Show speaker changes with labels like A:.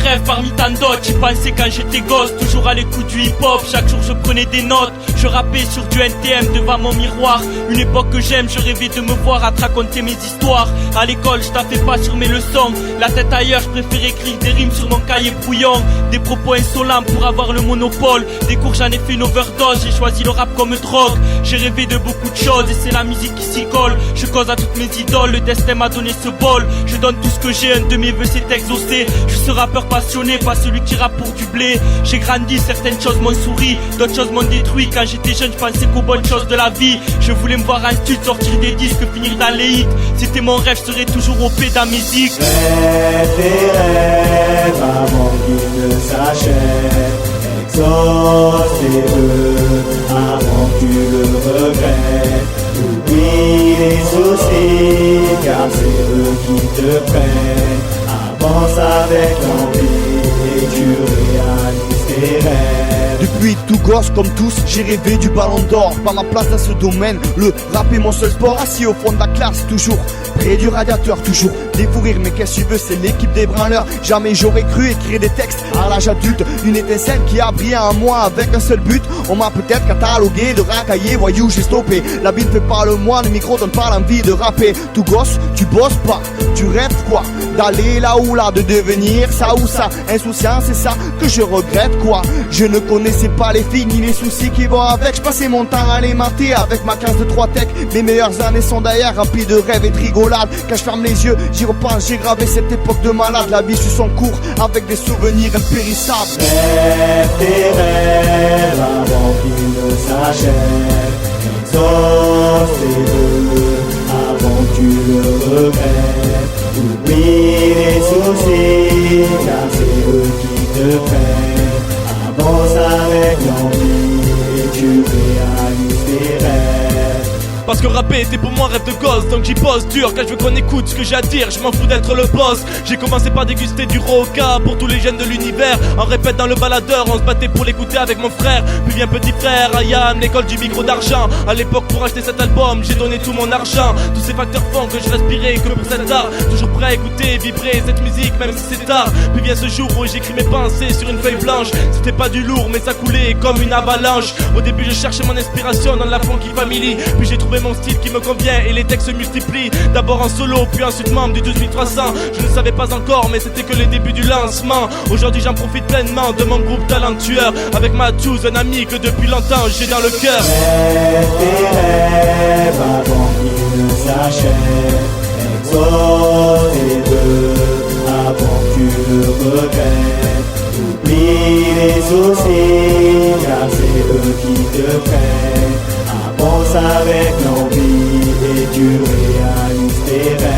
A: rêve parmi tant d'autres. J'y pensais quand j'étais gosse, toujours à l'écoute du hip-hop. Chaque jour je prenais des notes, je rappais sur du NTM devant mon miroir. Une époque que j'aime, je rêvais de me voir à te raconter mes histoires. À l'école, je taffais pas sur mes leçons, la tête ailleurs, je préférais écrire des rimes sur mon cahier brouillon. Des propos insolents pour avoir le monopole. Des cours, j'en ai fait une overdose, j'ai choisi le rap comme drogue. J'ai rêvé de beaucoup de choses et c'est la musique qui s'y colle. Je cause à toutes mes idoles, le destin m'a donné ce bol. Je donne tout ce que j'ai, un de mes vœux c'est exaucé. Je suis ce rappeur passionné, pas celui qui rappe pour du blé. J'ai grandi, certaines choses m'ont souri, d'autres choses m'ont détruit. Quand j'étais jeune, je pensais qu'aux bonnes choses de la vie. Je voulais me voir en stud, sortir des disques, finir dans les hits. C'était mon rêve, je serais toujours OP dans mes dicks.
B: Rêve tes rêves avant qu'ils ne s'achèvent. Exauce tes vœux avant que tu le regrettes. Oublie les soucis car c'est eux qui te prennent. Avance avec l'envie et tu réalises tes rêves.
C: Depuis tout gosse comme tous, j'ai rêvé du ballon d'or. Pas ma place dans ce domaine, le rap est mon seul sport. Assis au fond de la classe, toujours près du radiateur, toujours découvrir. Mais qu'est-ce que tu veux, c'est l'équipe des branleurs. Jamais j'aurais cru écrire des textes à l'âge adulte. Une étincelle qui a brillé en moi avec un seul but. On m'a peut-être catalogué de racaillé, voyou, j'ai stoppé. La vie ne fait pas le moine, le micro donne pas l'envie de rapper. Tout gosse, tu bosses pas, tu rêves quoi? D'aller là ou là, de devenir ça ou ça. Insouciant, c'est ça que je regrette quoi. Je ne connaissais pas les filles ni les soucis qui vont avec. Je passais mon temps à les mater avec ma classe de 3 tech. Mes meilleures années sont d'ailleurs remplies de rêves et de rigolades. Quand je ferme les yeux, j'y repense, j'ai gravé cette époque de malade. La vie suit son cours avec des souvenirs impérissables.
B: Rêve tes rêves avant qu'ils ne s'achèvent. Exauce tes vœux avant que tu le regrettes. Oublie les soucis car c'est eux qui te prennent. Avance avec l'envie et tu réalises tes rêves.
A: Parce que rapper était pour moi un rêve de gosse, donc j'y pose dur quand je veux qu'on écoute ce que j'ai à dire. Je m'en fous d'être le boss. J'ai commencé par déguster du roca pour tous les jeunes de l'univers. On répète dans le baladeur, on se battait pour l'écouter avec mon frère. Puis vient petit frère, Ayam, l'école du micro d'argent. À l'époque pour acheter cet album, j'ai donné tout mon argent. Tous ces facteurs font que je respirais que pour cet art. Toujours prêt à écouter, vibrer cette musique même si c'est tard. Puis vient ce jour où j'écris mes pensées sur une feuille blanche. C'était pas du lourd mais ça coulait comme une avalanche. Au début je cherchais mon inspiration dans la funky family. Puis j'ai trouvé mon style qui me convient et les textes se multiplient. D'abord en solo puis ensuite membre du 12300. Je ne savais pas encore mais c'était que le début du lancement. Aujourd'hui j'en profite pleinement de mon groupe talentueux. Avec Matthews, un ami que depuis longtemps j'ai dans le cœur.
B: Rêve tes rêves avant qu'ils ne s'achèvent. Exauce tes vœux avant que tu le regrettes. Oublie les soucis car c'est eux qui te prennent. Avance avec l'envie et tu réalises tes rêves.